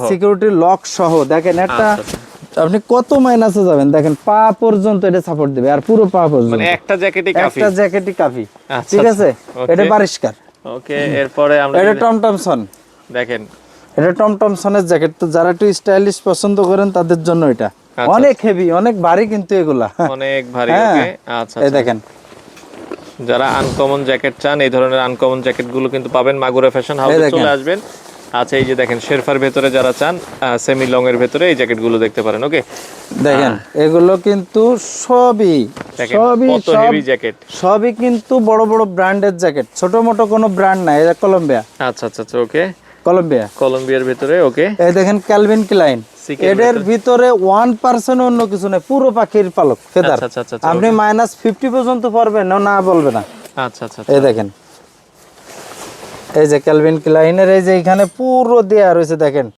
Security lock সহ দেখেন একটা আপনি কত মাইনাসে যাবেন দেখেন পা পর্যন্ত এটা সাপোর্ট দিবে আর পুরো পা পর্যন্ত মানে একটা জ্যাকেটই কাফি, একটা জ্যাকেটই কাফি। আচ্ছা, ঠিক আছে, ওকে। এটা পরিষ্কার। ওকে, এরপরে আমরা এটা টমটমসন, দেখেন এটা টমটমসনের জ্যাকেট। তো যারা একটু স্টাইলিশ পছন্দ করেন তাদের জন্য এটা আচ্ছা, অনেক হেভি, অনেক ভারী কিন্তু এগুলা অনেক ভারী। হ্যাঁ, ওকে, আচ্ছা এই আচ্ছা। দেখেন যারা আনকমন জ্যাকেট চান এই ধরনের আনকমন জ্যাকেট গুলো কিন্তু পাবেন মাগুরা ফ্যাশন হাউসে, দেখেন। চলে আসবেন। আচ্ছা, এই যে দেখেন শেরফার ভেতরে যারা চান সেমি লং এর ভেতরে এই জ্যাকেট গুলো দেখতে পারেন। ওকে, দেখেন এগুলো কিন্তু সবই দেখেন সবই কত সব হেভি জ্যাকেট। সবই কিন্তু বড় বড় ব্র্যান্ডের জ্যাকেট, ছোট মোটো কোনো ব্র্যান্ড নাই। এটা কলম্বিয়া, আচ্ছা আচ্ছা আচ্ছা, ওকে, কলম্বিয়া। কলম্বিয়ার ভেতরে। ওকে, এই দেখেন ক্যালভিন ক্লাইন, সিকের এদের ভিতরে 1% অন্য কিছু নেই, পুরো পাখির পালক ফেদার। আচ্ছা আচ্ছা আচ্ছা, আপনি -50 পর্যন্ত পারবেন না বলবে না। আচ্ছা আচ্ছা এই দেখেন, এই যে ক্যালভিন ক্লাইনের এই যে এখানে পুরো দেয়া রয়েছে দেখেন